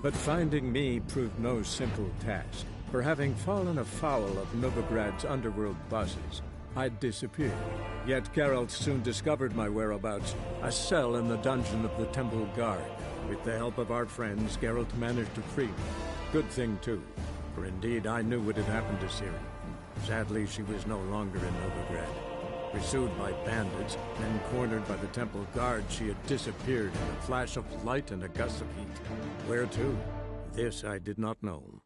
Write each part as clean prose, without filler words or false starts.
But finding me proved no simple task. For having fallen afoul of Novigrad's underworld bosses, I'd disappeared. Yet Geralt soon discovered my whereabouts, a cell in the dungeon of the Temple Guard. With the help of our friends, Geralt managed to free me. Good thing, too, for indeed I knew what had happened to Ciri. Sadly, she was no longer in Novigrad. Pursued by bandits, then cornered by the Temple Guard, she had disappeared in a flash of light and a gust of heat. Where to? This I did not know.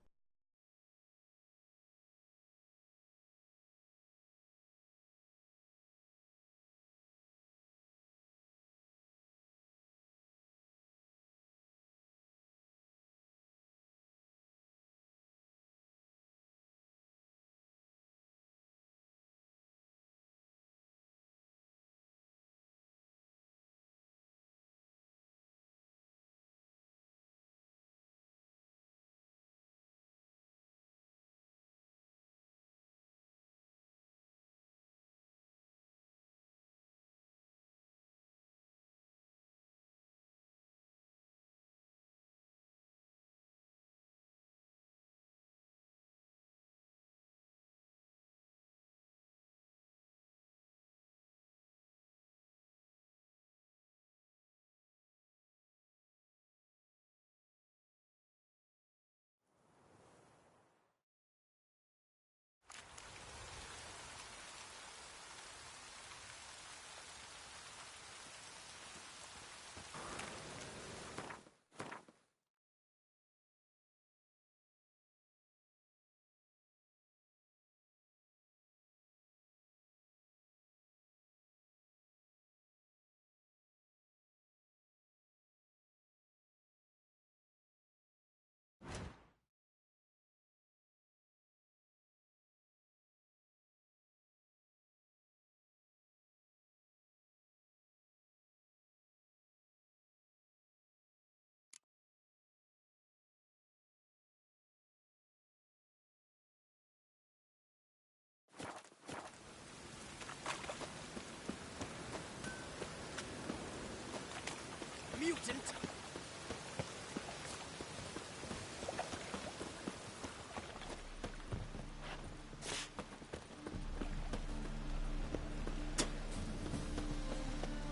Mutant!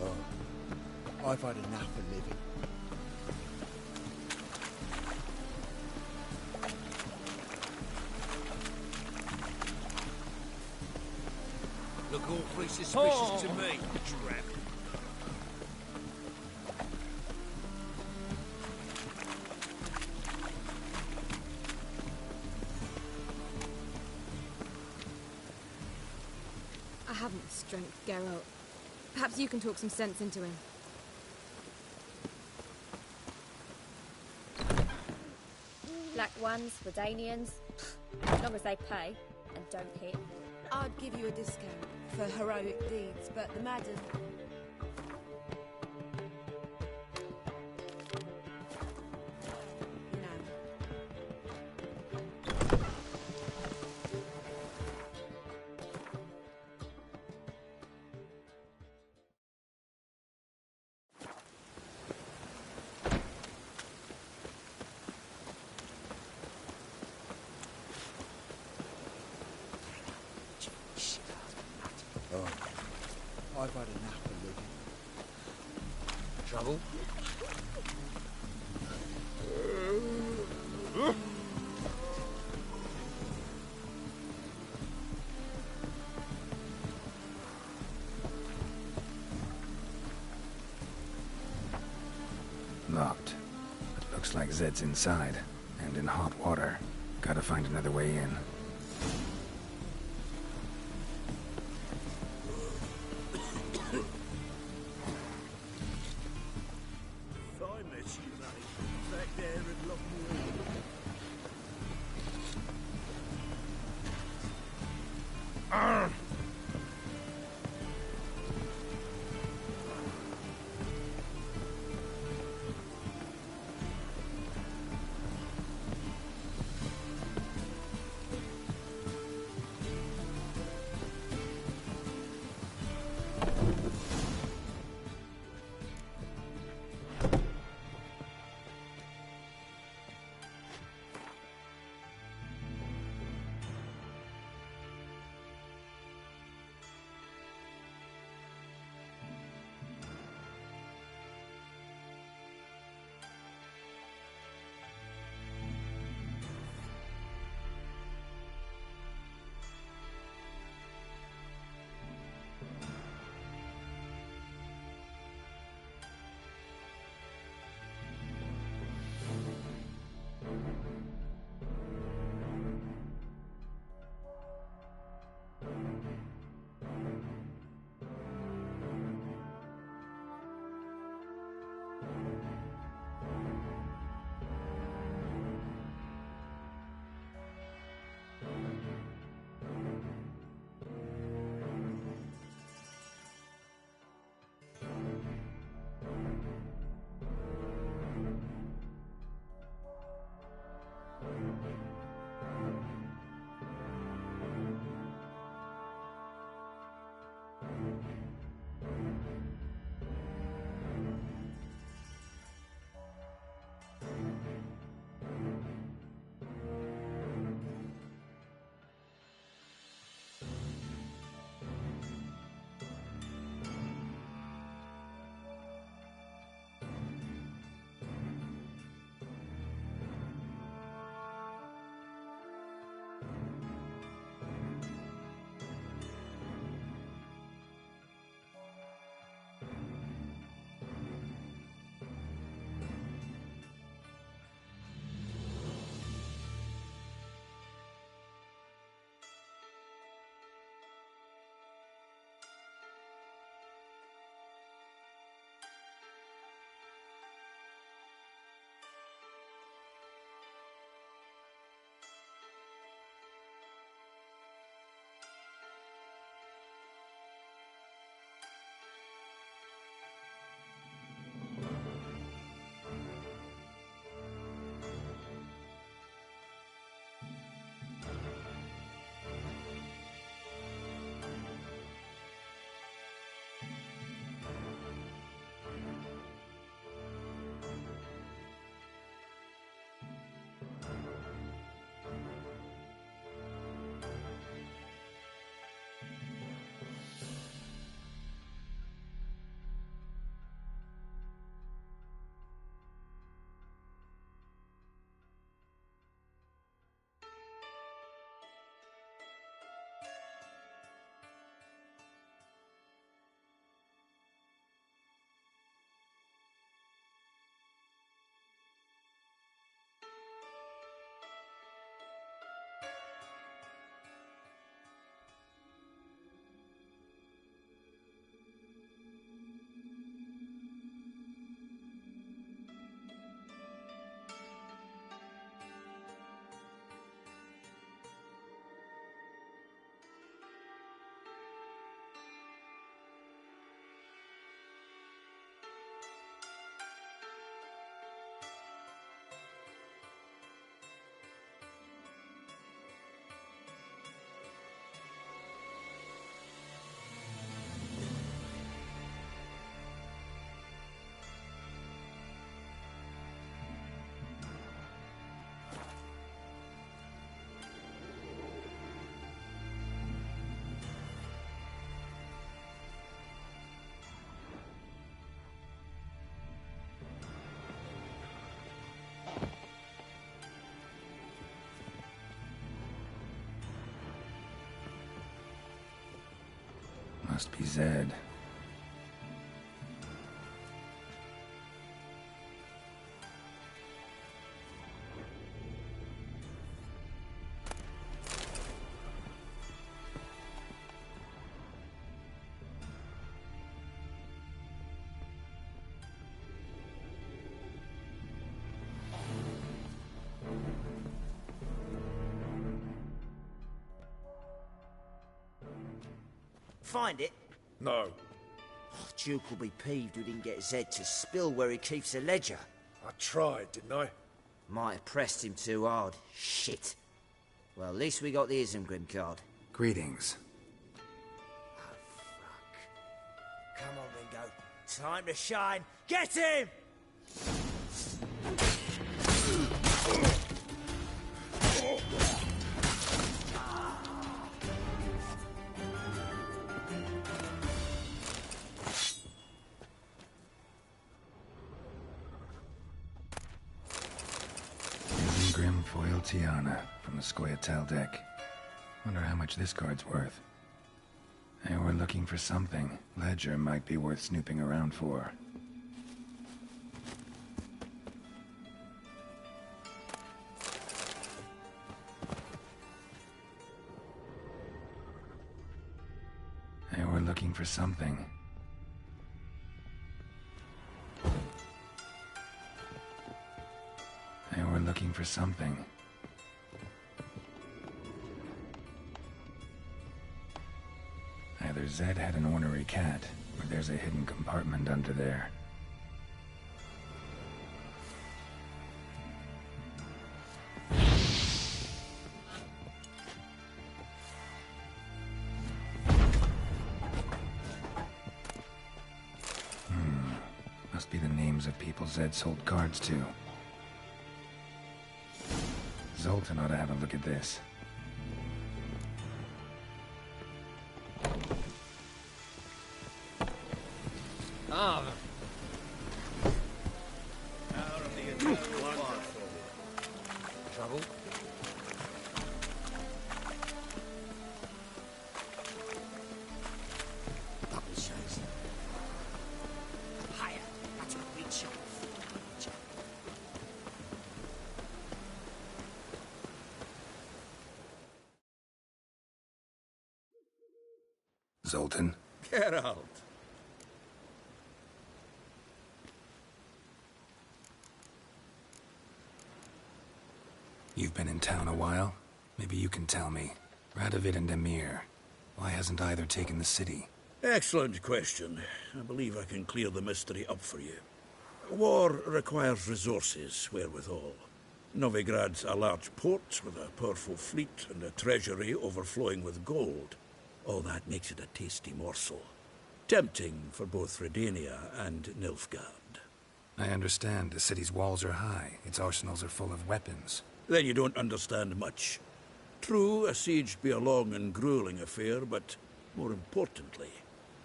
Oh, I've had enough of living. Look awfully suspicious to me, trap. I haven't the strength, Geralt. Perhaps you can talk some sense into him. Black ones, Redanians, as long as they pay and don't hit. I'd give you a discount for heroic deeds, but the madam... You know. I've had enough of living. Trouble? Locked. It looks like Zed's inside, and in hot water. Gotta find another way in. Must be Zed. Find it? No. Oh, Duke will be peeved we didn't get Zed to spill where he keeps the ledger. I tried, didn't I? Might have pressed him too hard. Shit. Well, at least we got the Isengrim card. Greetings. Oh, fuck. Come on, Ringo. Time to shine. Get him! Grim Foil Tiana from the Scoia'tael deck. Wonder how much this card's worth. Hey, we're looking for something. Ledger might be worth snooping around for. Hey, we're looking for something. Hey, we're looking for something. Either Zed had an ornery cat, or there's a hidden compartment under there. Must be the names of people Zed sold cards to. Zoltan ought to have a look at this. Ah. Trouble? Publishers. Higher. That's what we chose. Zoltan? Get out. You've been in town a while? Maybe you can tell me. Radovid and Emir. Why hasn't either taken the city? Excellent question. I believe I can clear the mystery up for you. War requires resources, wherewithal. Novigrad's a large port with a powerful fleet and a treasury overflowing with gold. All that makes it a tasty morsel. Tempting for both Redania and Nilfgaard. I understand. The city's walls are high. Its arsenals are full of weapons. Then you don't understand much. True, a siege be a long and grueling affair, but more importantly,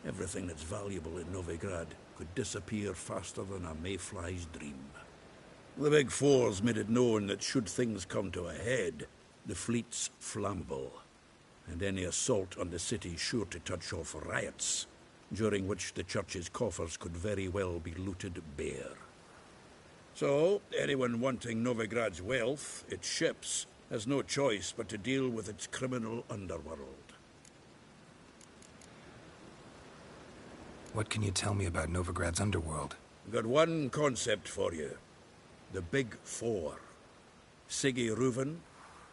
everything that's valuable in Novigrad could disappear faster than a mayfly's dream. The Big Four's made it known that should things come to a head, the fleet's flammable, and any assault on the city sure to touch off riots, during which the church's coffers could very well be looted bare. So, anyone wanting Novigrad's wealth, its ships, has no choice but to deal with its criminal underworld. What can you tell me about Novigrad's underworld? Got one concept for you. The Big Four. Siggy Reuven,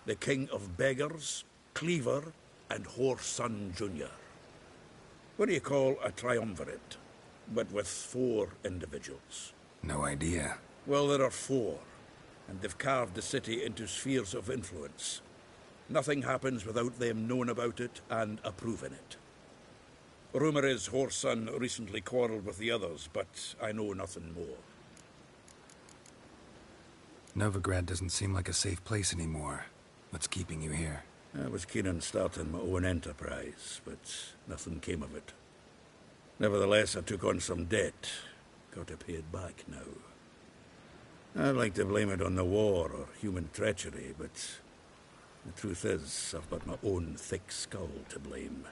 the King of Beggars, Cleaver, and Whoreson Jr. What do you call a triumvirate, but with 4 individuals? No idea. Well, there are 4, and they've carved the city into spheres of influence. Nothing happens without them knowing about it and approving it. Rumor is Whoreson recently quarreled with the others, but I know nothing more. Novigrad doesn't seem like a safe place anymore. What's keeping you here? I was keen on starting my own enterprise, but nothing came of it. Nevertheless, I took on some debt. Got to pay it back now. I'd like to blame it on the war or human treachery, but the truth is, I've got my own thick skull to blame.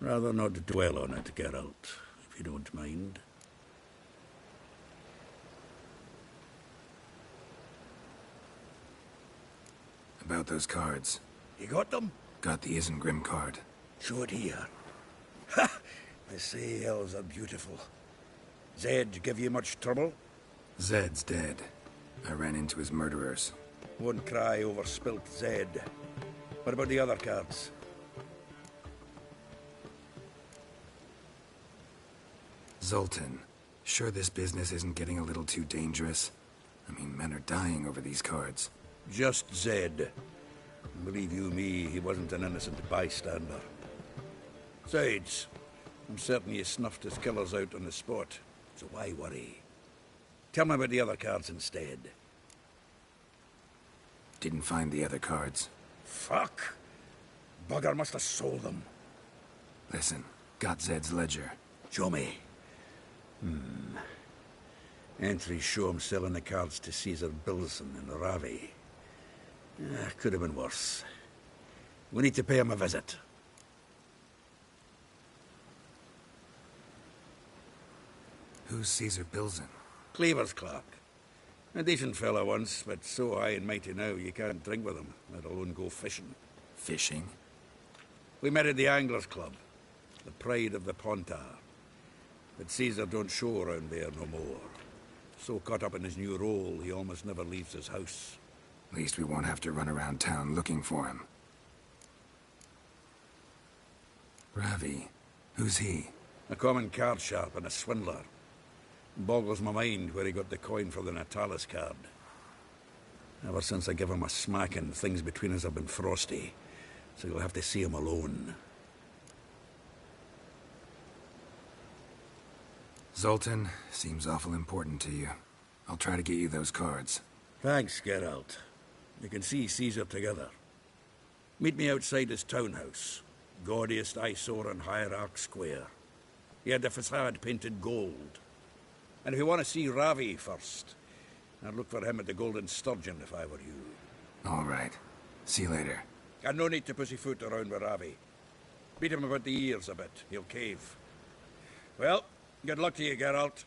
Rather not dwell on it, Geralt, if you don't mind. About those cards. You got them? Got the Isengrim card. Show it here. Ha! They say elves are beautiful. Zed give you much trouble? Zed's dead. I ran into his murderers. Won't cry over spilt Zed. What about the other cards? Zoltan, sure this business isn't getting a little too dangerous? I mean, men are dying over these cards. Just Zed. Believe you me, he wasn't an innocent bystander. Besides, I'm certain he snuffed his killers out on the spot, so why worry? Tell me about the other cards instead. Didn't find the other cards. Fuck! Bugger must have sold them. Listen, got Zed's ledger. Show me. Entries show him selling the cards to Caesar Bilson and Ravi. Could have been worse. We need to pay him a visit. Who's Caesar Bilson? Cleaver's clerk. A decent fellow once, but so high and mighty now you can't drink with him, let alone go fishing. Fishing? We met at the Anglers Club, the pride of the Pontar. But Caesar don't show around there no more. So caught up in his new role, he almost never leaves his house. At least we won't have to run around town looking for him. Ravi, who's he? A common card sharp and a swindler. Boggles my mind where he got the coin for the Natalis card. Ever since I gave him a smacking, things between us have been frosty. So you'll have to see him alone. Zoltan, seems awful important to you. I'll try to get you those cards. Thanks, Geralt. You can see Caesar together. Meet me outside his townhouse. Gaudiest eyesore on Hierarch Square. He had the facade painted gold. And if you want to see Ravi first, I'd look for him at the Golden Sturgeon if I were you. All right. See you later. Got no need to pussyfoot around with Ravi. Beat him about the ears a bit. He'll cave. Well, good luck to you, Geralt.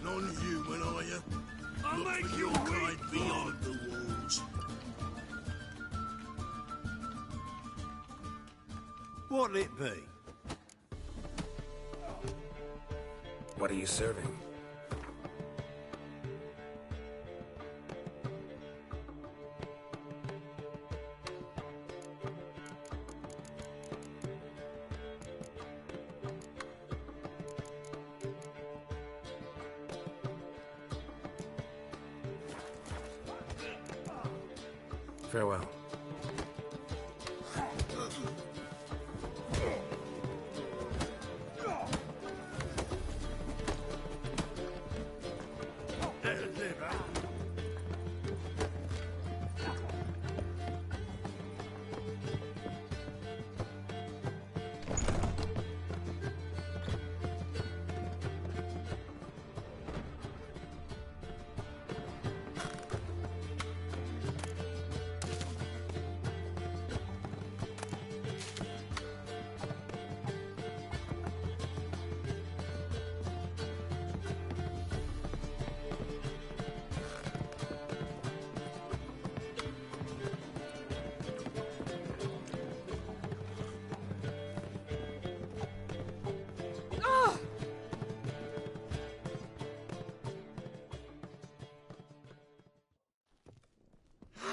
Non-human, are you? I'll make your guide beyond the walls. What'll it be? What are you serving? Farewell.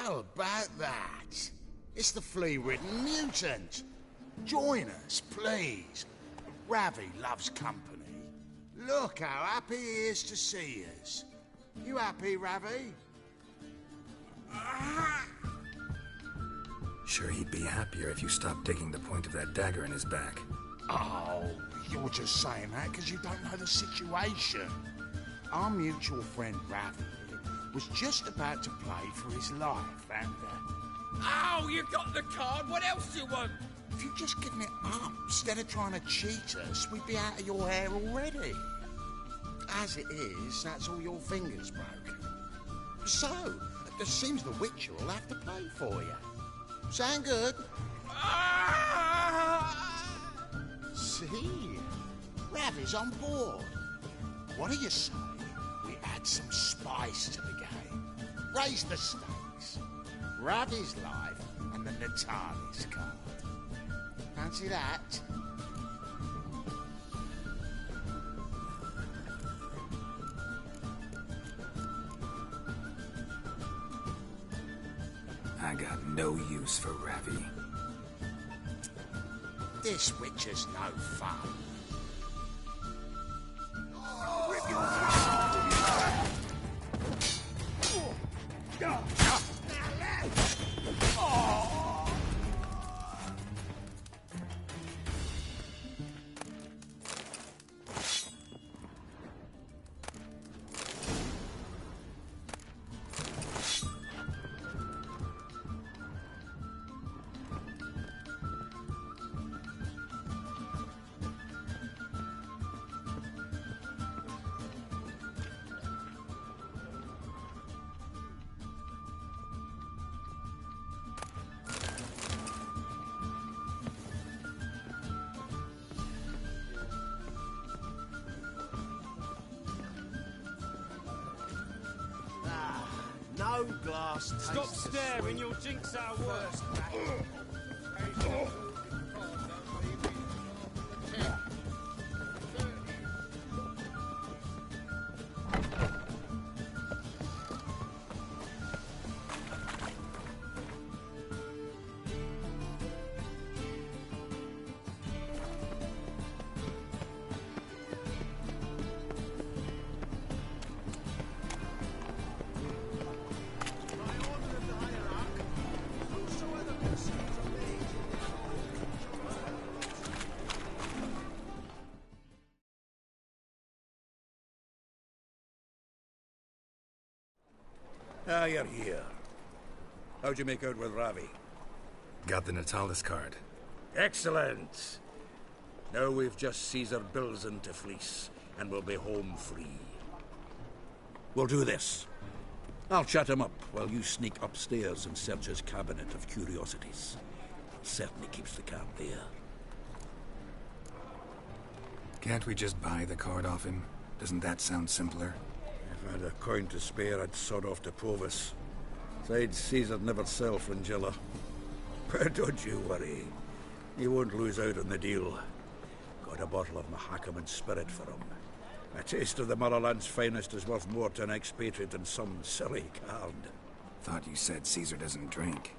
How about that? It's the flea-ridden mutant. Join us, please. Ravi loves company. Look how happy he is to see us. You happy, Ravi? Sure, he'd be happier if you stopped digging the point of that dagger in his back. Oh, you're just saying that because you don't know the situation. Our mutual friend Ravi was just about to play for his life, and Oh, you got the card. What else do you want? if you'd just given it up instead of trying to cheat us, we'd be out of your hair already. As it is, that's all your fingers broken. So, it seems the Witcher will have to play for you. Sound good? See? Ravi's on board. What do you say we add some spice to the game? Raise the stakes. Ravi's life and the Natalis card. Fancy that? I got no use for Ravi. This Witcher's no fun. No glass. Stop staring, you'll jinx our work. Ah, you're here. How'd you make out with Ravi? Got the Natalis card. Excellent. Now we've just Caesar bills into fleece, and we'll be home free. We'll do this. I'll chat him up while you sneak upstairs and search his cabinet of curiosities. Certainly keeps the cat there. Can't we just buy the card off him? Doesn't that sound simpler? If I had a coin to spare, I'd sod off to Provis. Besides, Caesar'd never sell Fringilla. But don't you worry. He won't lose out on the deal. Got a bottle of Mahakaman spirit for him. A taste of the motherland's finest is worth more to an expatriate than some silly card. Thought you said Caesar doesn't drink.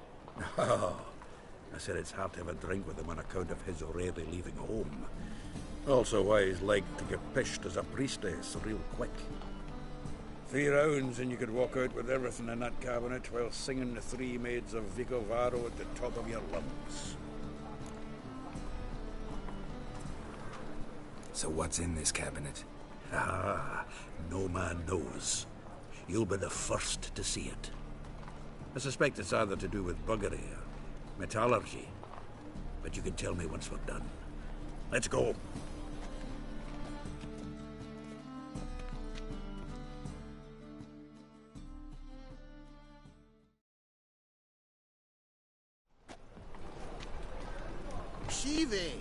Oh, I said it's hard to have a drink with him on account of his already leaving home. Also why he's like to get pished as a priestess real quick. 3 rounds and you could walk out with everything in that cabinet while singing the 3 maids of Vicovaro at the top of your lungs. So what's in this cabinet? Ah, no man knows. You'll be the first to see it. I suspect it's either to do with buggery or metallurgy. But you can tell me once we're done. Let's go. Shivi!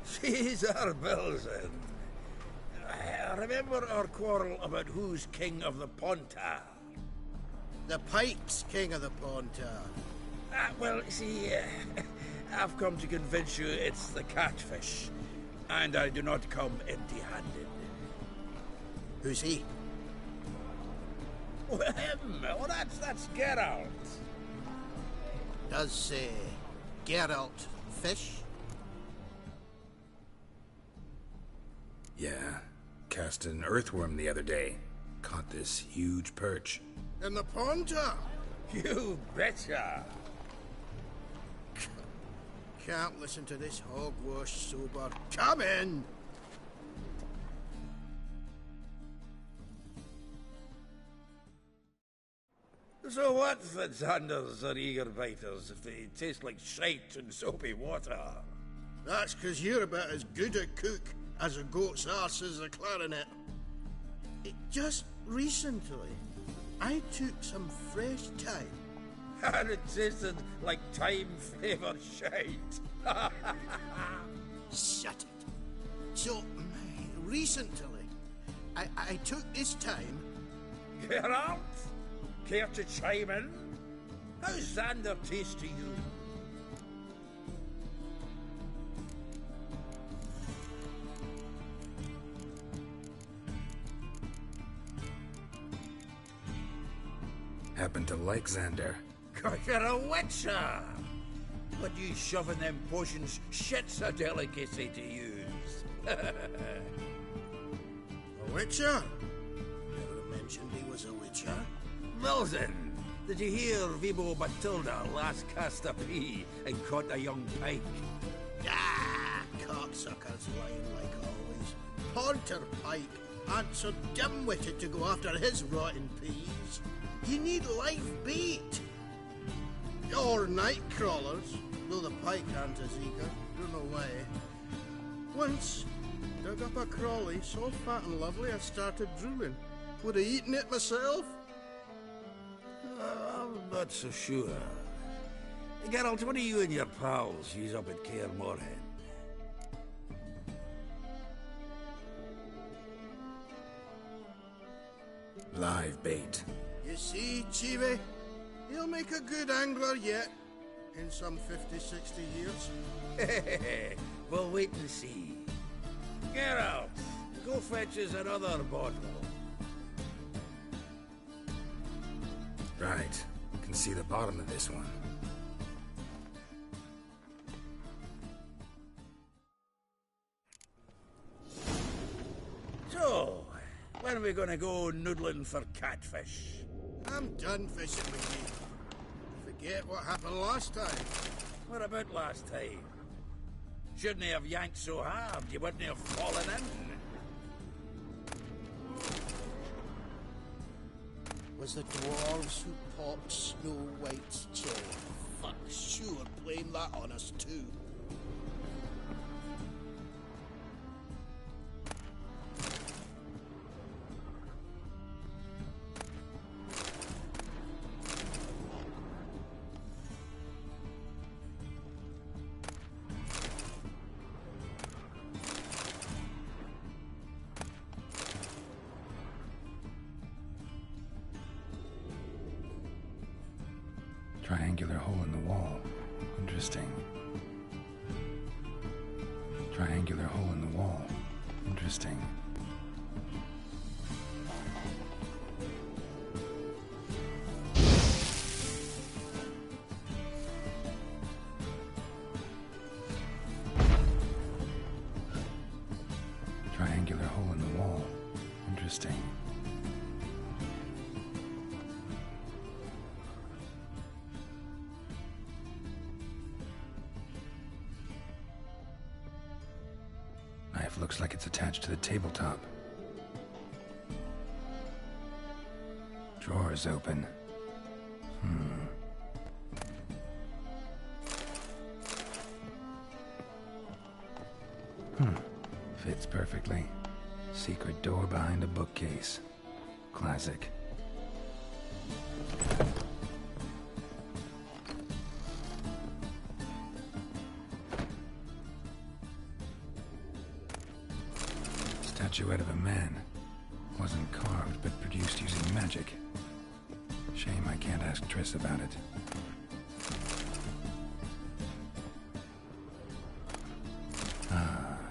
Caesar Belzen. Remember our quarrel about who's king of the Pontar? The Pike's king of the Pontar. Well, see, I've come to convince you it's the catfish. And I do not come empty-handed. Who's he? Oh, him! Oh, that's Geralt. Does, Geralt fish? Yeah. Cast an earthworm the other day. Caught this huge perch. In the Pontar? You betcha! Can't listen to this hogwash sober. Come in! So what if the Xanders are eager biters if they taste like shite and soapy water? That's 'cause you're about as good a cook as a goat's arse is a clarinet. Just recently, I took some fresh thyme. And it tasted like time-flavoured shite. Shut it. So, recently, I took this thyme. Geralt? Care to chime in? How's Xander taste to you? Happen to like Xander. 'Cause you're a witcher! But you shoving them potions, shit's a delicacy to use. A witcher? Never mentioned he was a witcher. Milton, did you hear Vibo Matilda last cast a pea and caught a young pike? Ah, cocksuckers lying like always. Pontar Pike aren't so dim-witted to go after his rotten peas. You need live bait. Or night crawlers, though the pike aren't as eager. Don't know why. Once, dug up a crawly so fat and lovely I started drooling. Would have eaten it myself. I'm not so sure. Geralt, what do you and your pals use up at Kaer Morhen? Live bait. You see, Chibi? He'll make a good angler yet. In some 50, 60 years. We'll wait and see. Geralt, go fetch us another bottle. Right. Can see the bottom of this one. So, when are we gonna go noodling for catfish? I'm done fishing with you. Forget what happened last time. What about last time? Shouldn't have yanked so hard, you wouldn't have fallen in. Was the dwarves who popped Snow White's cherry. Fuck sure blame that on us too. Triangular hole in the wall. Interesting. Triangular hole in the wall. Interesting. circular hole in the wall. Interesting. Knife looks like it's attached to the tabletop. Drawer's open. Fits perfectly. Secret door behind a bookcase. Classic. Statuette of a man. Wasn't carved, but produced using magic. Shame I can't ask Triss about it.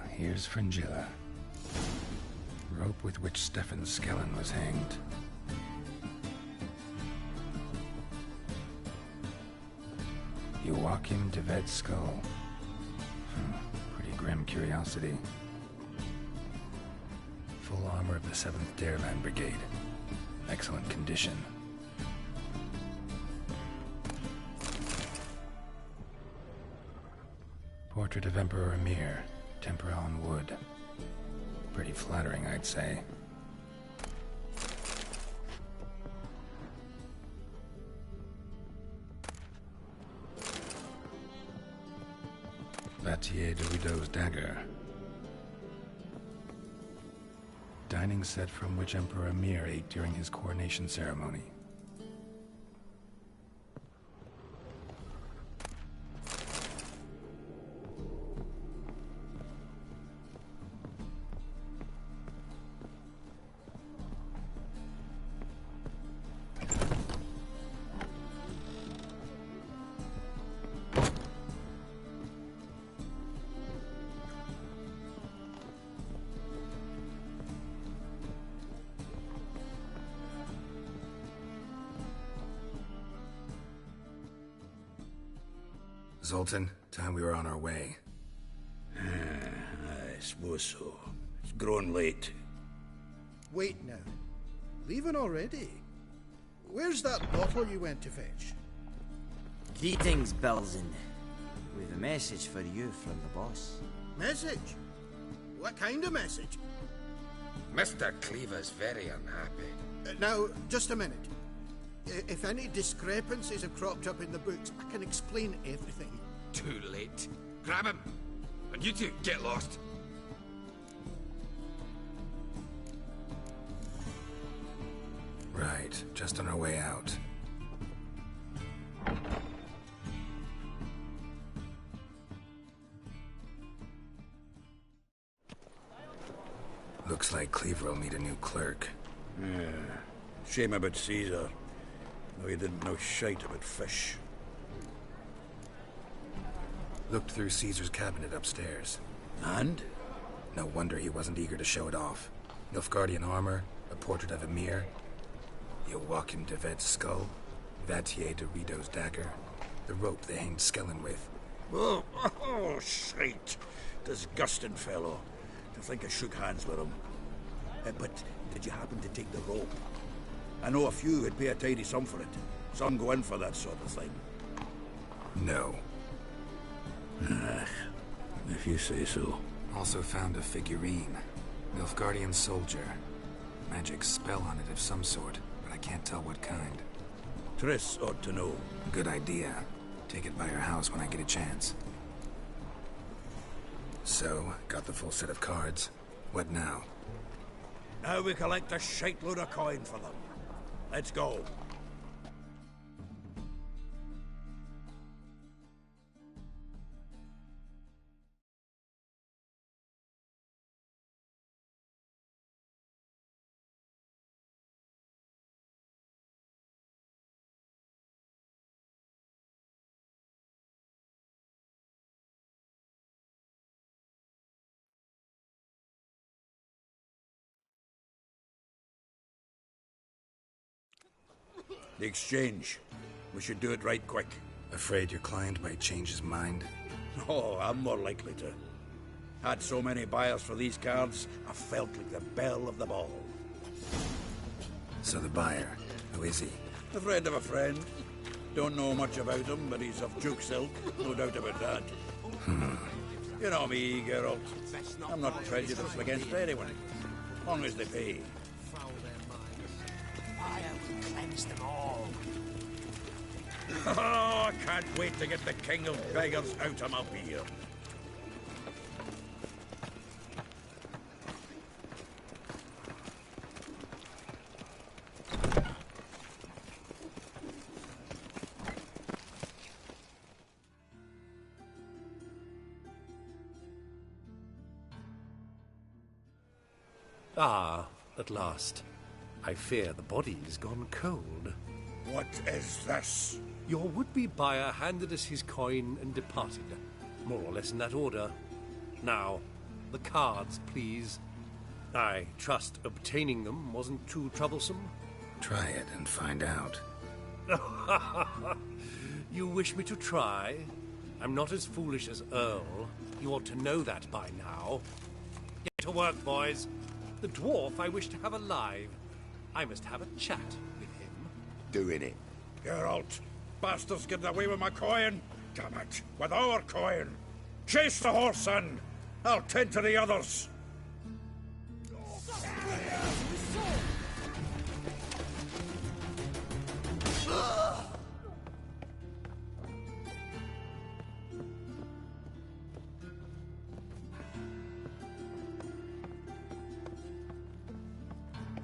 Here's Fringilla. Rope with which Stefan Skellen was hanged. Joachim de Vet's skull. Pretty grim curiosity. Full armor of the 7th Dareland Brigade. Excellent condition. Portrait of Emperor Emir. Tempera on wood. Pretty flattering, I'd say. Vatier de Rideau's dagger. Dining set from which Emperor Emir ate during his coronation ceremony. Zoltan, time we were on our way. I suppose so. It's grown late. Wait now. Leaving already? Where's that bottle you went to fetch? Greetings, Belzen. With a message for you from the boss. Message? What kind of message? Mr. Cleaver's very unhappy. Now, just a minute. If any discrepancies have cropped up in the books, I can explain everything. Too late. Grab him! And you two, get lost. Right, just on our way out. Looks like Cleaver will need a new clerk. Yeah. Shame about Caesar. No, he didn't know shite about fish. Looked through Caesar's cabinet upstairs. And? No wonder he wasn't eager to show it off. Nilfgaardian armor, a portrait of Emir, Joachim de Vet's skull, Vatier de Rideau's dagger, the rope they hanged Skellen with. Oh, shite. Disgusting fellow. To think I shook hands with him. But did you happen to take the rope? I know a few would pay a tidy sum for it. Some go in for that sort of thing. No. If you say so. Also found a figurine. Nilfgaardian soldier. Magic spell on it of some sort, but I can't tell what kind. Triss ought to know. Good idea. Take it by her house when I get a chance. So, got the full set of cards. What now? Now we collect a shite load of coin for them. Let's go. The exchange. We should do it right quick. Afraid your client might change his mind? Oh, I'm more likely to. Had so many buyers for these cards, I felt like the belle of the ball. So the buyer, who is he? A friend of a friend. Don't know much about him, but he's of Duke's ilk, no doubt about that. You know me, Geralt. I'm not prejudiced against anyone, as long as they pay. Fire will cleanse them all. Oh, I can't wait to get the king of beggars out of my beard. Ah, at last. I fear the body's gone cold. What is this? Your would-be buyer handed us his coin and departed, more or less in that order. Now, the cards, please. I trust obtaining them wasn't too troublesome? Try it and find out. You wish me to try? I'm not as foolish as Earl. You ought to know that by now. Get to work, boys. The dwarf I wish to have alive. I must have a chat with him. Doing it. Geralt, bastards getting away with my coin. Damn it, with our coin. Chase the horse, son. I'll tend to the others.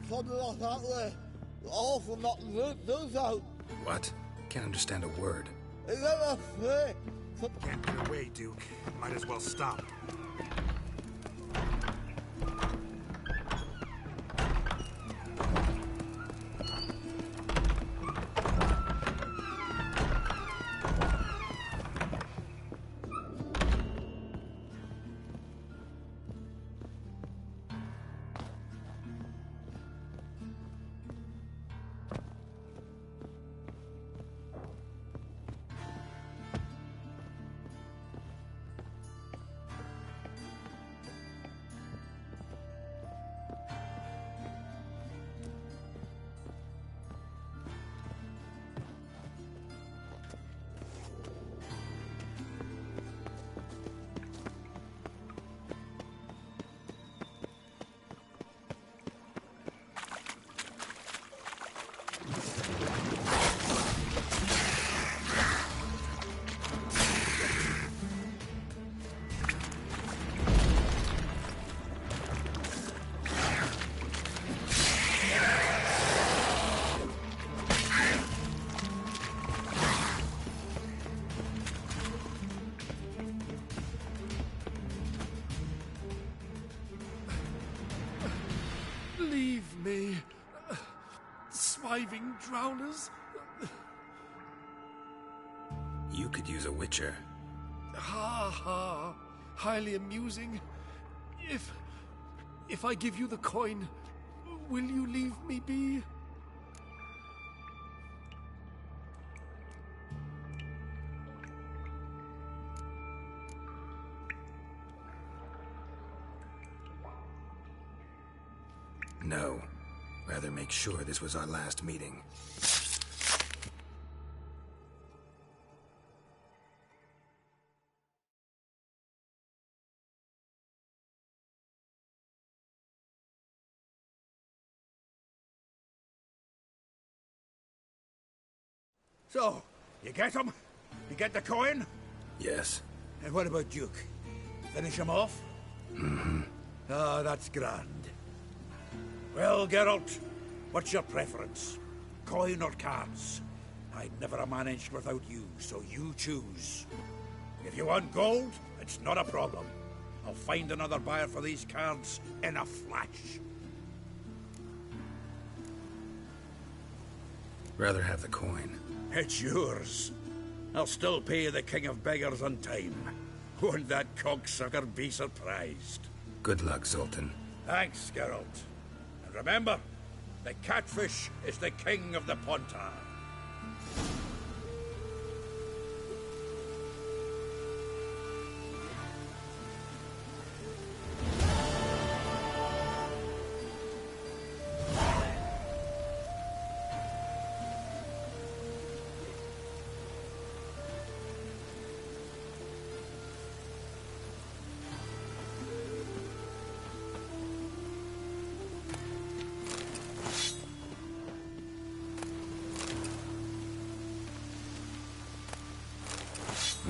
Something like that there. Awful not to do so. What? Can't understand a word. Is that a fair? Can't get away, Duke. Might as well stop. Leave me, swiving drowners. You could use a witcher. Ha ha, highly amusing. If I give you the coin, will you leave me be? No. Rather make sure this was our last meeting. So, you get him? You get the coin? Yes. And what about Duke? Finish him off? Mm-hmm. Ah, that's grand. Well, Geralt, what's your preference? Coin or cards? I'd never have managed without you, so you choose. If you want gold, it's not a problem. I'll find another buyer for these cards in a flash. Rather have the coin. It's yours. I'll still pay the King of Beggars on time. Won't that cocksucker be surprised? Good luck, Zoltan. Thanks, Geralt. And remember, the catfish is the king of the Pontar.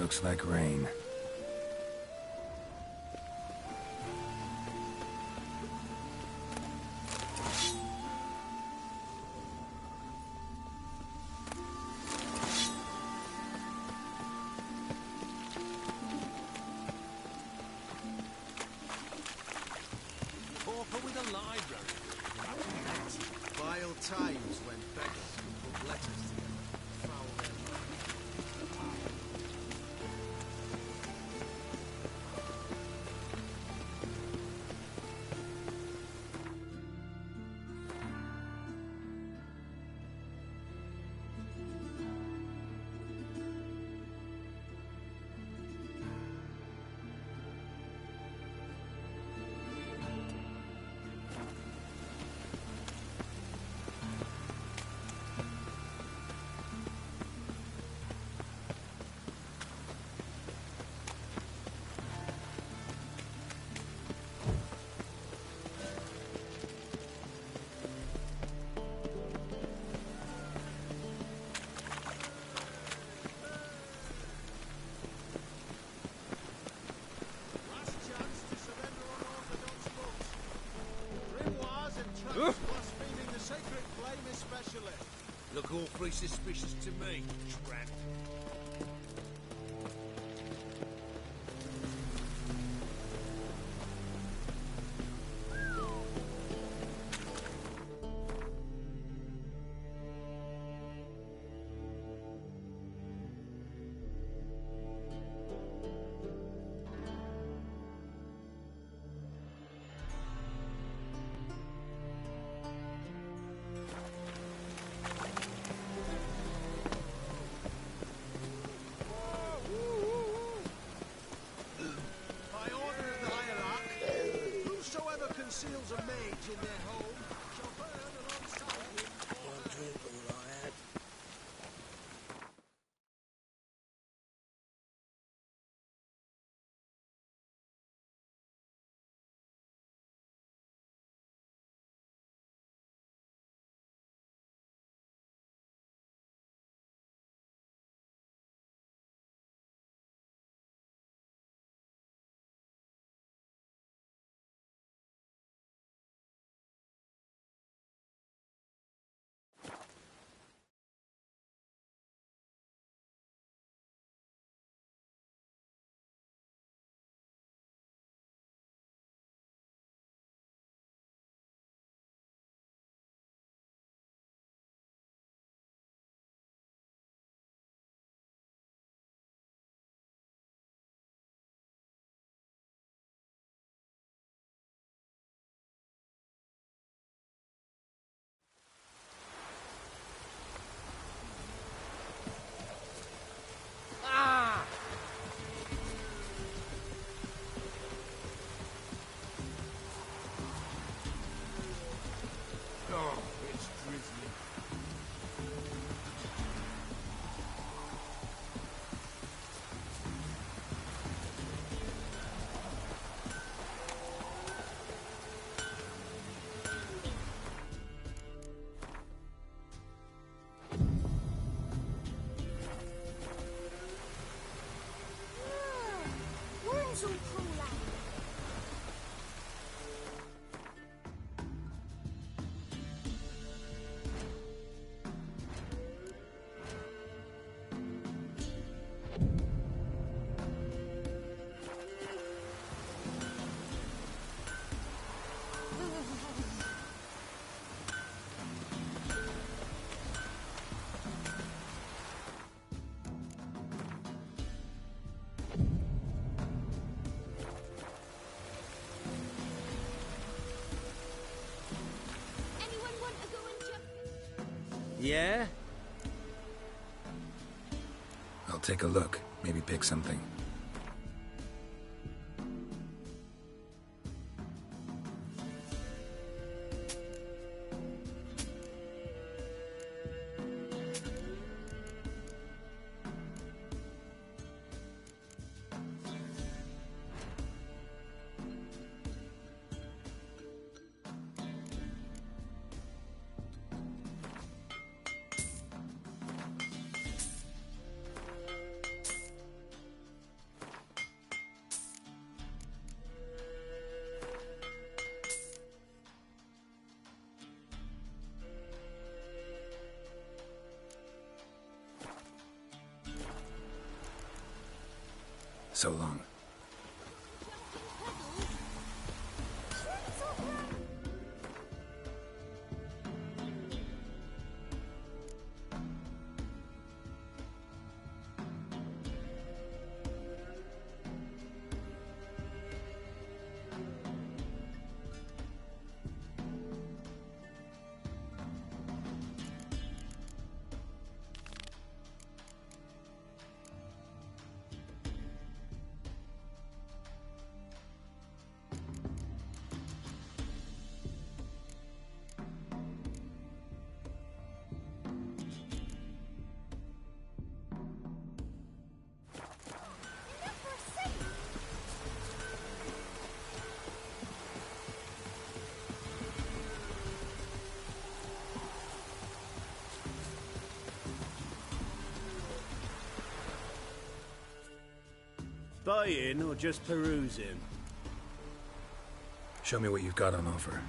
Looks like rain. Pauper with a library. Vile times when beggars could put letters together. Foul their blaspheming the sacred flame especially. Look awfully suspicious to me, tramp. Conceals a mage in their home shall burn alongside him. One drink all I had. Oh, it's drizzling. Worms all crawl out. Yeah? I'll take a look. Maybe pick something. So long. Buying or just perusing? Show me what you've got on offer.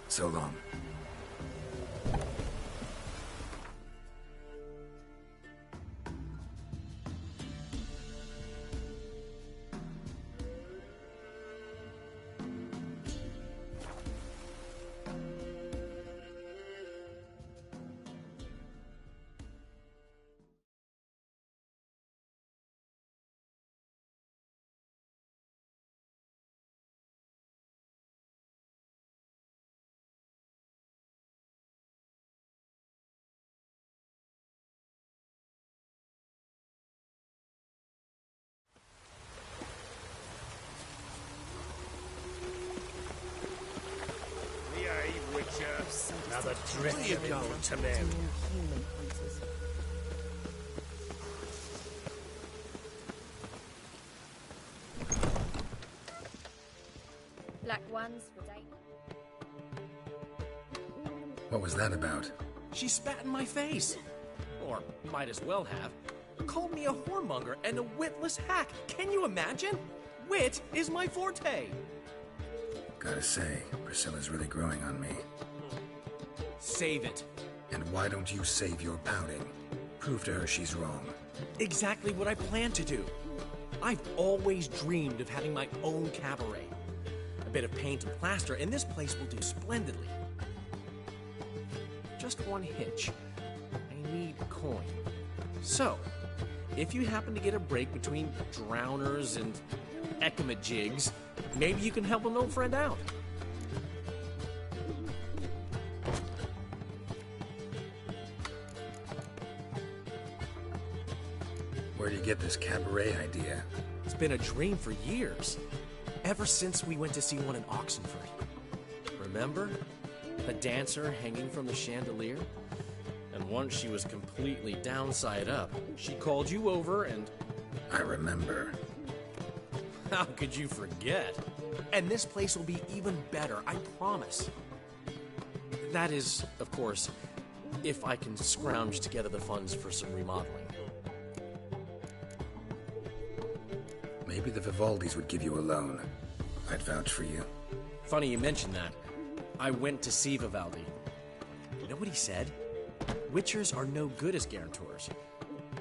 So long. Another drip of gold to me. Black ones for dating. What was that about? She spat in my face. Or might as well have. Called me a whoremonger and a witless hack. Can you imagine? Wit is my forte. Gotta say, Priscilla's really growing on me. Save it. And why don't you save your pouting? Prove to her she's wrong. Exactly what I plan to do. I've always dreamed of having my own cabaret. A bit of paint and plaster, and this place will do splendidly. Just one hitch. I need coin. So, if you happen to get a break between drowners and ecamajigs, maybe you can help an old friend out. Where do you get this cabaret idea? It's been a dream for years. Ever since we went to see one in Oxenford. Remember? A dancer hanging from the chandelier? And once she was completely downside up, she called you over and... I remember. How could you forget? And this place will be even better, I promise. That is, of course, if I can scrounge together the funds for some remodeling. Maybe the Vivaldis would give you a loan. I'd vouch for you. Funny you mention that. I went to see Vivaldi. You know what he said? Witchers are no good as guarantors.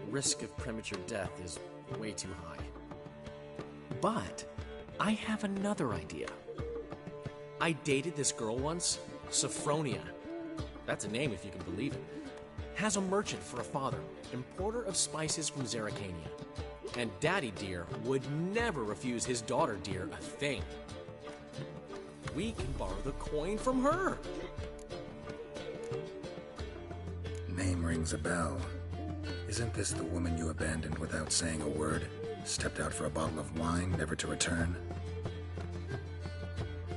Risk of premature death is way too high. But I have another idea. I dated this girl once, Sophronia. That's a name if you can believe it. Has a merchant for a father, importer of spices from Zerrikania. And Daddy Dear would never refuse his daughter Dear a thing. We can borrow the coin from her. Name rings a bell. Isn't this the woman you abandoned without saying a word? Stepped out for a bottle of wine, never to return?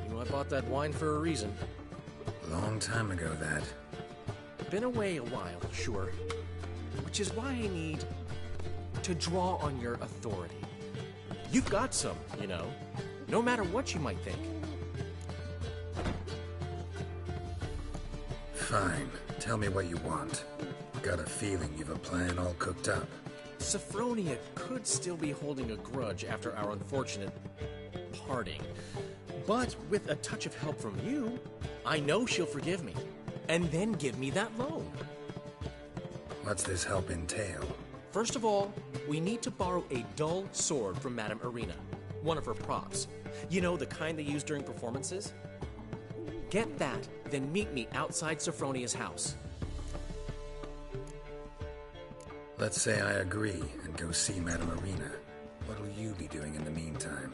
You know, I bought that wine for a reason. Long time ago, that. Been away a while, sure. Which is why I need to draw on your authority. You've got some, you know, no matter what you might think. Fine. Tell me what you want. Got a feeling you've a plan all cooked up. Sophronia could still be holding a grudge after our unfortunate parting. But with a touch of help from you, I know she'll forgive me. And then give me that loan. What's this help entail? First of all, we need to borrow a dull sword from Madame Irina, one of her props. You know, the kind they use during performances? Get that, then meet me outside Sophronia's house. Let's say I agree and go see Madame Irina. What'll you be doing in the meantime?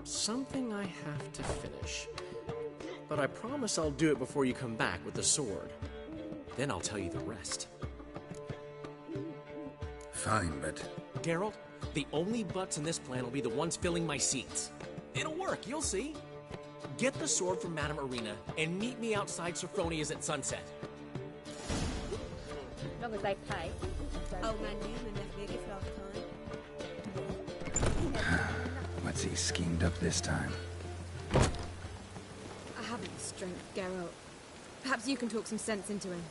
Something I have to finish. But I promise I'll do it before you come back with the sword. Then I'll tell you the rest. Fine, but... Geralt, the only butts in this plan will be the ones filling my seats. It'll work, you'll see. Get the sword from Madame Irina and meet me outside Sophronia's at sunset. As long as they pay. Old man Newman left me a gift last time. What's he schemed up this time? I haven't the strength, Geralt. Perhaps you can talk some sense into him.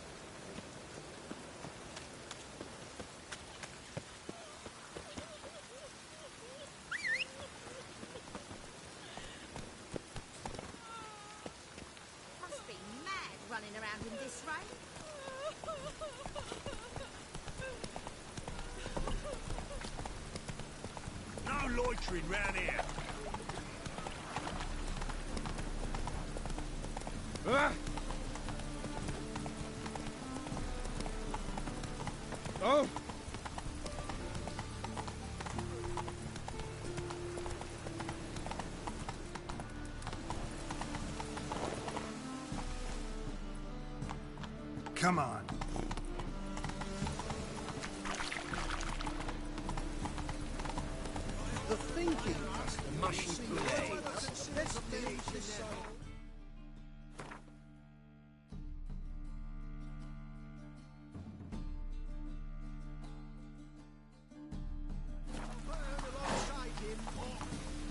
Must be mad running around in this rain. No loitering round here. Ah! Oh! Come on. The thinking Mushy blade.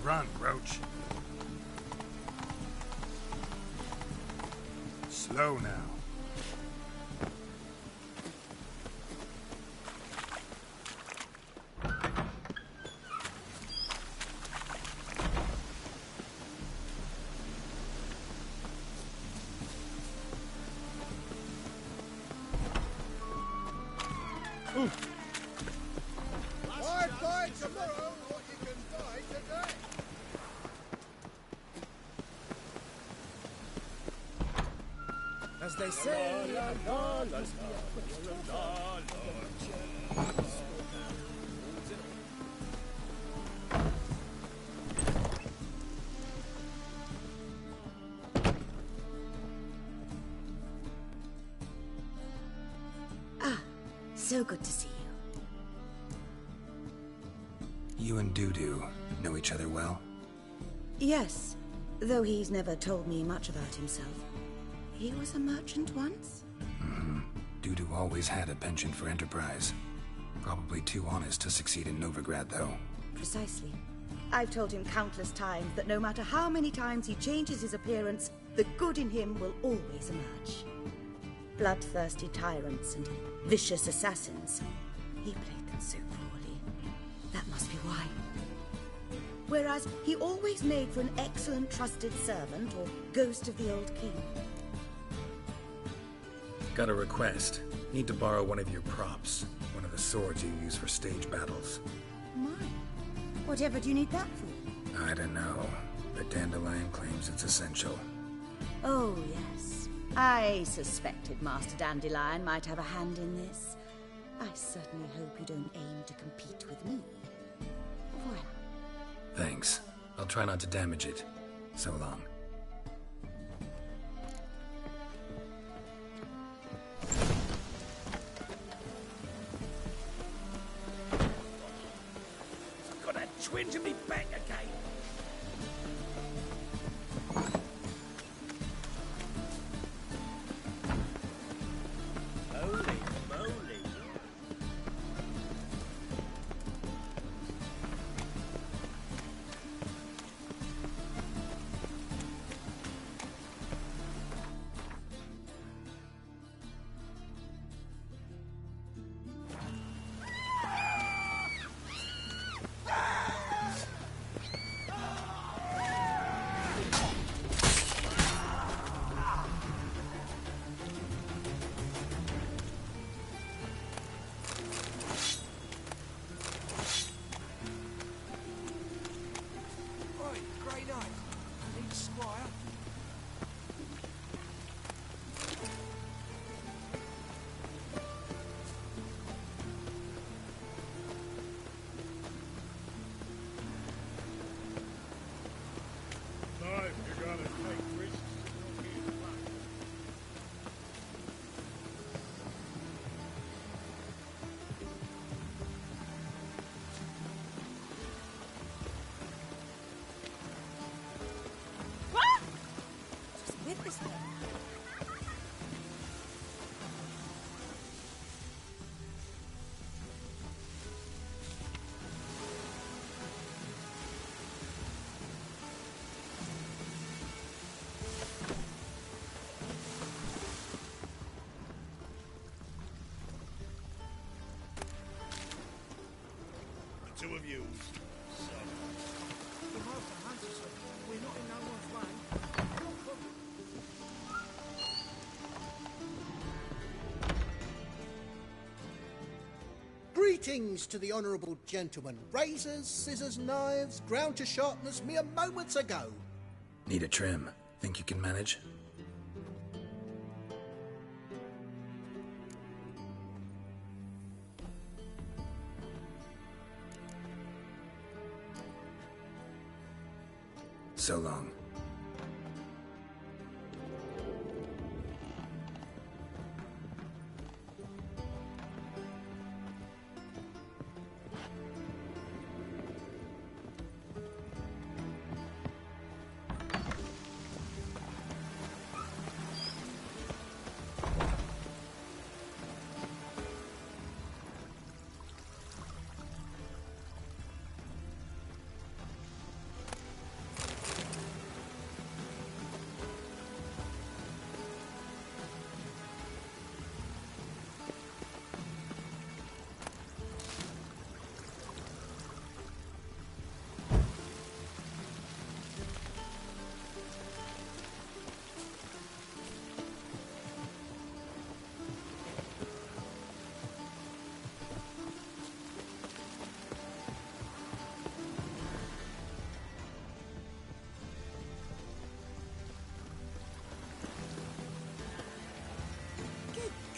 Run, Roach. Slow now. Why buy tomorrow what you can buy today? As they say, So good to see you. You and Dudu know each other well? Yes, though he's never told me much about himself. He was a merchant once? Mm-hmm. Dudu always had a penchant for enterprise. Probably too honest to succeed in Novigrad, though. Precisely. I've told him countless times that no matter how many times he changes his appearance, the good in him will always emerge. Bloodthirsty tyrants and vicious assassins. He played them so poorly. That must be why. Whereas he always made for an excellent trusted servant or ghost of the old king. Got a request. Need to borrow one of your props. One of the swords you use for stage battles. My. Whatever do you need that for? I don't know, but Dandelion claims it's essential. Oh, yes. I suspected Master Dandelion might have a hand in this. I certainly hope you don't aim to compete with me. Voilà. Thanks. I'll try not to damage it. So long. Got a twinge in me back again. Holy moly. Grey Knight. Need Squire. Life, you gotta take risks. Just with this thing. The two of you, son. The master hands us up. We're not in no one's way. Greetings to the honourable gentleman. Razors, scissors, knives, ground to sharpness mere moments ago. Need a trim. Think you can manage? So long.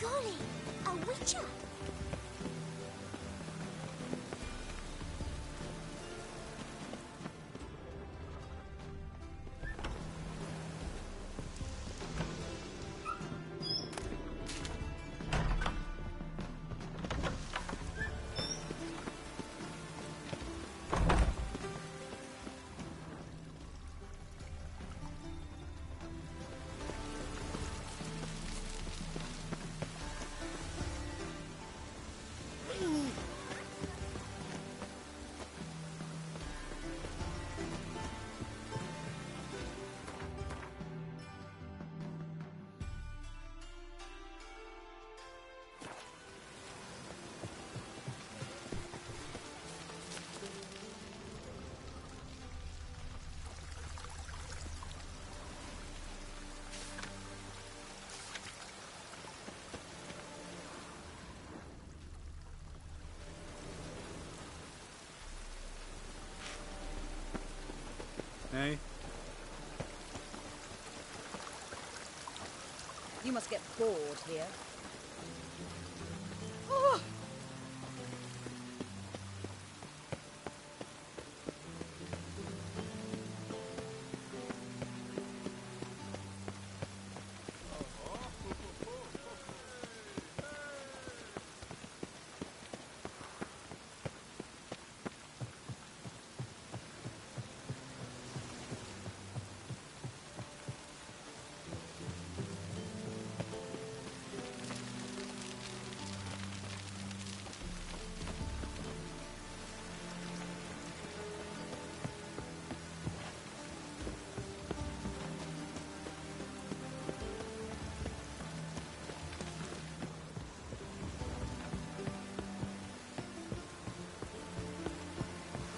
Golly, a witcher! Hey? You must get bored here. Oh!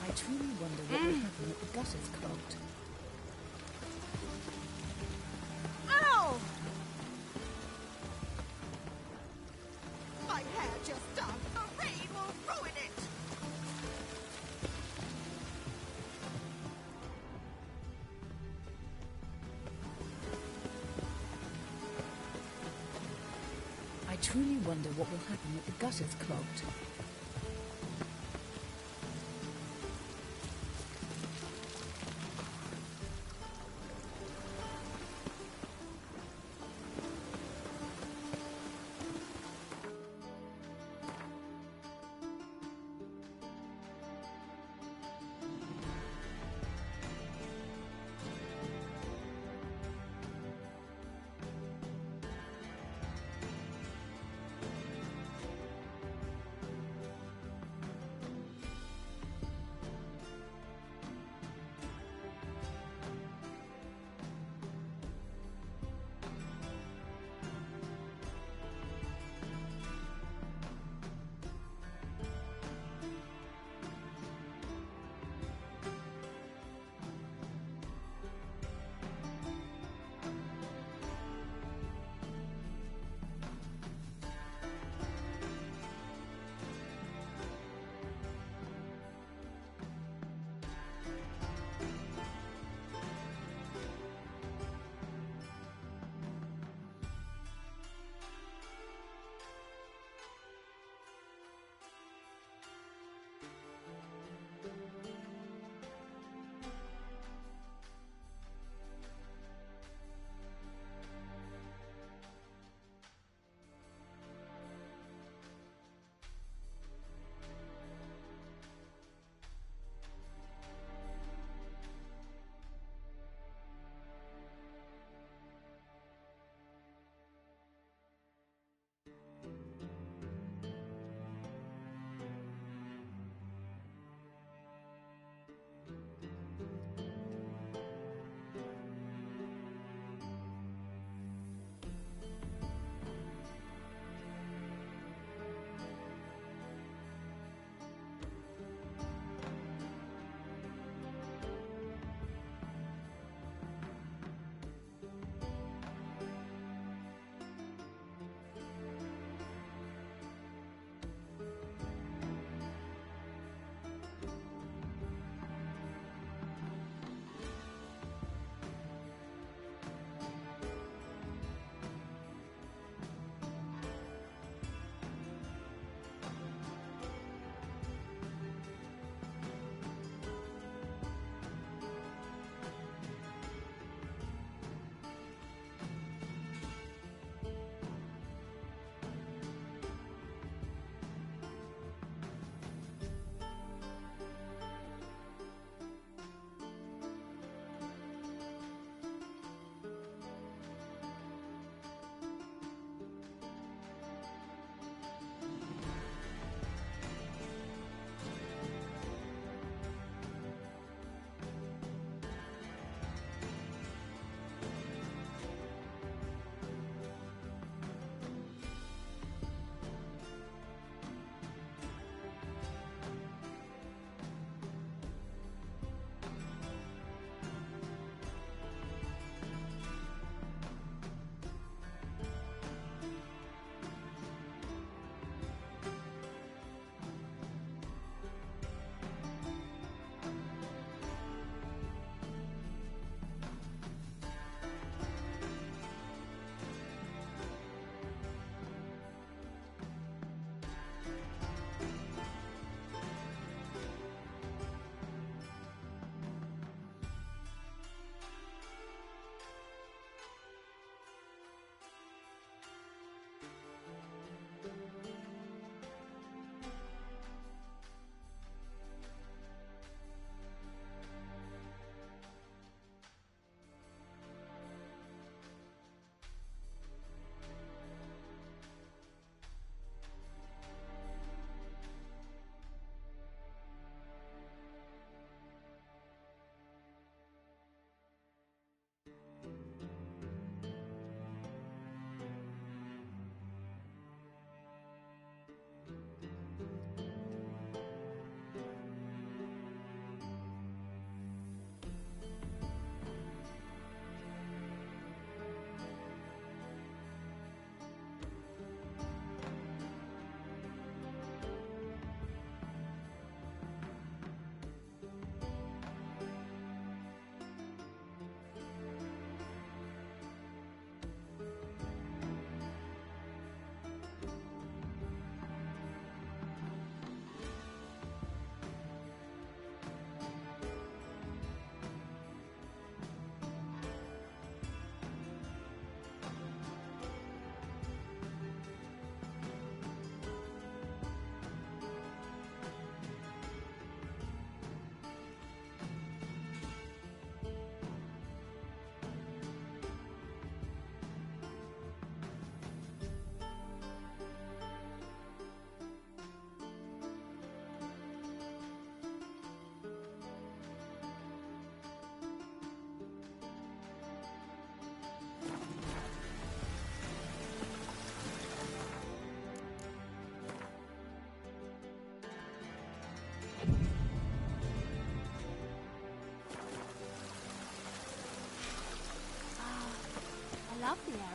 I truly wonder what will happen if the gutter's clogged. Ow! My hair just done. The rain will ruin it. truly wonder what will happen with the gutters clogged.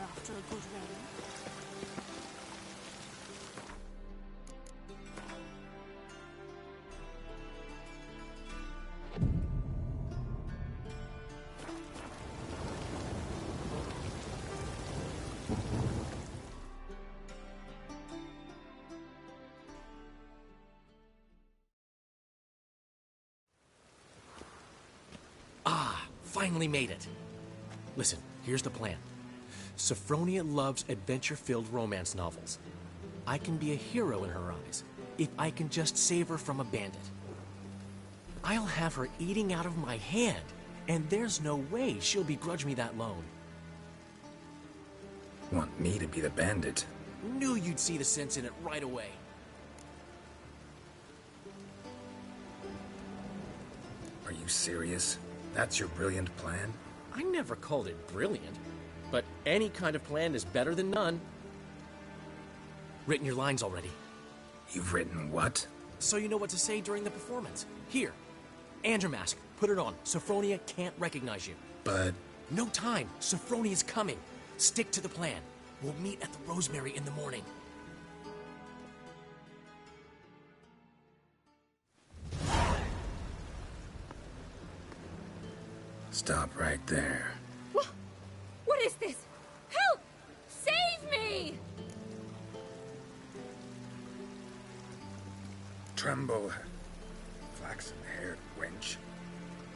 after a good rain. Finally made it. Listen, here's the plan. Sophronia loves adventure-filled romance novels. I can be a hero in her eyes if I can just save her from a bandit. I'll have her eating out of my hand, and there's no way she'll begrudge me that loan. Want me to be the bandit? Knew you'd see the sense in it right away. Are you serious? That's your brilliant plan? I never called it brilliant, but any kind of plan is better than none. Written your lines already. You've written what? So you know what to say during the performance. Here, and your mask. Put it on. Sophronia can't recognize you. But... No time. Sophronia's coming. Stick to the plan. We'll meet at the Rosemary in the morning. Stop right there. What is this? Help! Save me! Tremble, flaxen-haired wench.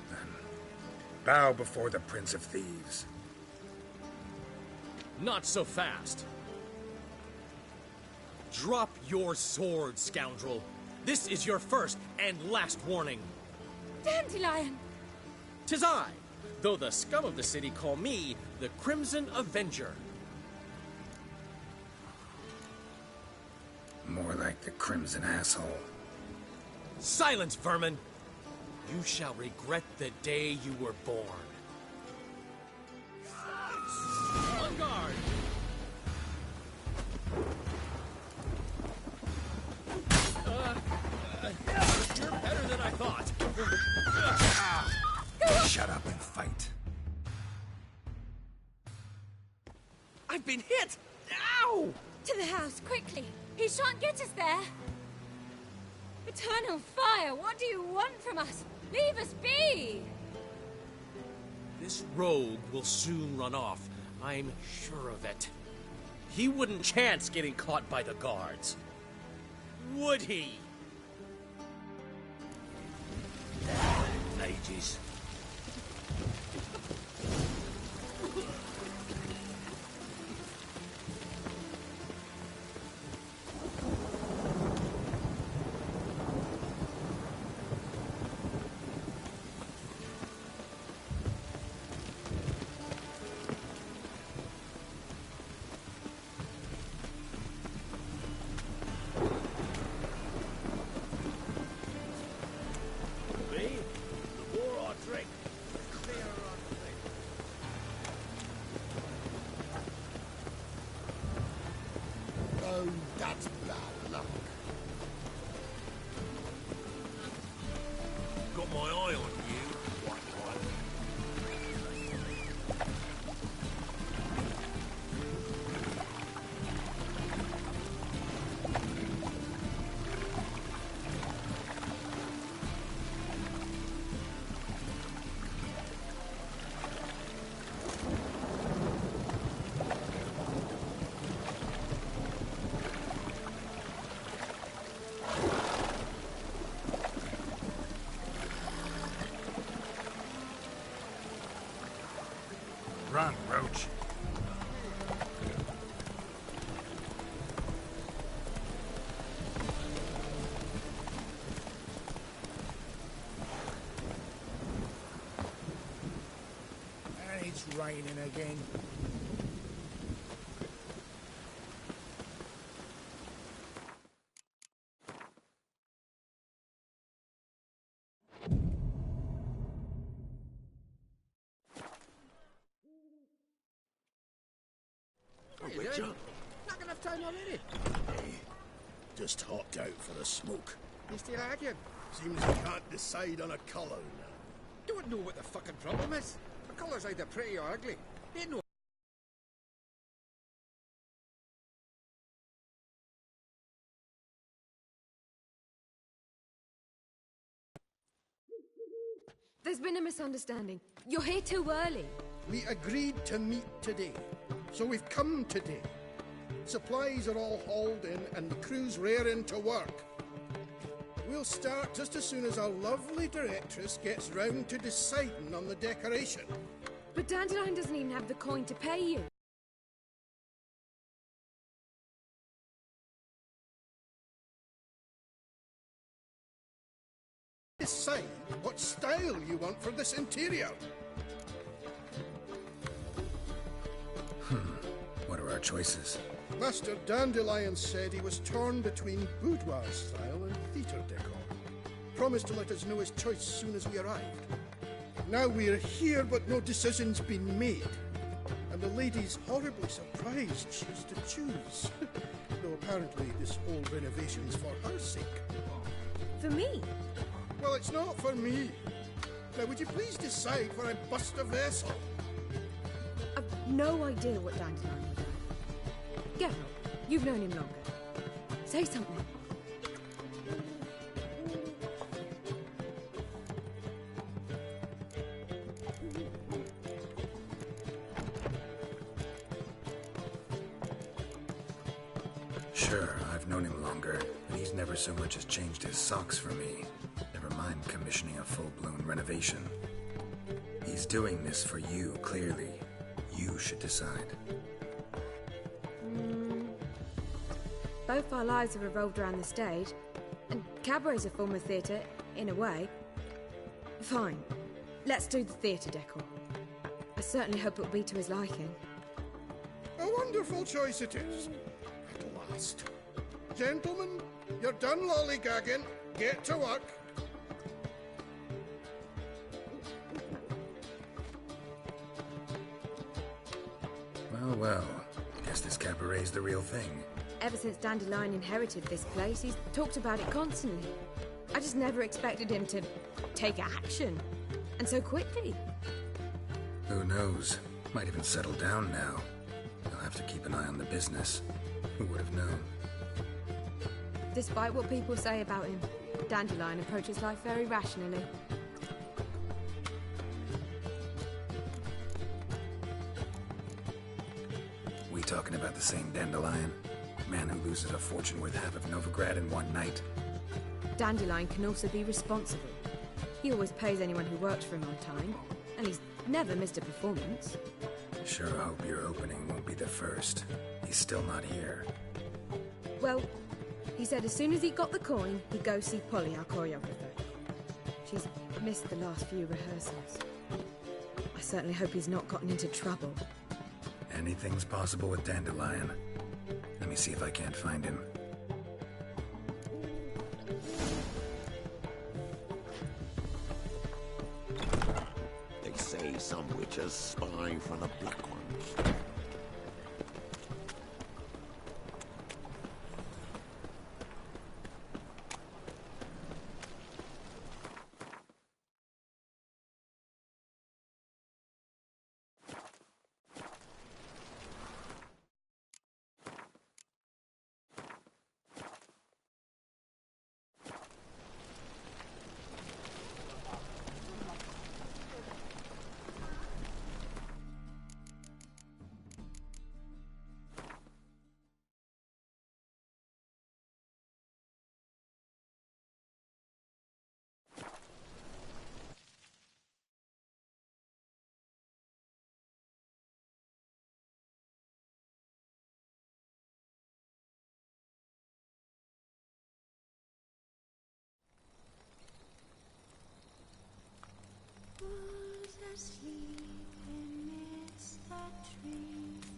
Then bow before the Prince of Thieves. Not so fast. Drop your sword, scoundrel. This is your first and last warning. Dandelion! 'Tis I, though the scum of the city call me the Crimson Avenger. More like the Crimson Asshole. Silence, vermin! You shall regret the day you were born. On guard! You're better than I thought. Shut up and fight. I've been hit! Ow! To the house, quickly! He shan't get us there! Eternal fire, what do you want from us? Leave us be! This rogue will soon run off. I'm sure of it. He wouldn't chance getting caught by the guards. Would he? Ages. Oh, that's bad luck. Got my eye on you, white one. Run, Roach. And it's raining again. Not enough time already. Hey, just hopped out for a smoke. You still arguing? Seems you can't decide on a colour now. Don't know what the fucking problem is. A colour's either pretty or ugly. Ain't no misunderstanding. You're here too early. We agreed to meet today, so we've come today. Supplies are all hauled in and the crew's raring to work. We'll start just as soon as our lovely directress gets round to deciding on the decoration. But Dandelion doesn't even have the coin to pay you. Decide what style you want for this interior. What are our choices? Master Dandelion said he was torn between boudoir style and theatre decor. Promised to let us know his choice as soon as we arrived. Now we're here, but no decision's been made. And the lady's horribly surprised she has to choose. Though apparently this whole renovation's for her sake. For me? Well, it's not for me. Now, would you please decide for I bust a vessel? I've no idea what Dandelion would do. Geralt, you've known him longer. Say something. Sure, I've known him longer, but he's never so much as changed his socks for me. Never mind commissioning a full-blown renovation. He's doing this for you, clearly. You should decide. Both our lives have revolved around the stage, and cabaret's a form of theatre, in a way. Fine. Let's do the theatre decor. I certainly hope it'll be to his liking. A wonderful choice it is. At last. Gentlemen, you're done lollygagging. Get to work. Well, guess this cabaret's the real thing. Ever since Dandelion inherited this place, he's talked about it constantly. I just never expected him to take action. And so quickly. Who knows? Might even settle down now. He'll have to keep an eye on the business. Who would have known? Despite what people say about him, Dandelion approaches life very rationally. We talking about the same Dandelion? Man who loses a fortune worth half of Novigrad in one night? Dandelion can also be responsible. He always pays anyone who works for him on time, and he's never missed a performance. Sure hope your opening won't be the first. He's still not here. Well, he said as soon as he got the coin, he'd go see Polly, our choreographer. She's missed the last few rehearsals. I certainly hope he's not gotten into trouble. Anything's possible with Dandelion. Let me see if I can't find him. They say some witches spy from the black ones. Who's asleep amidst the trees?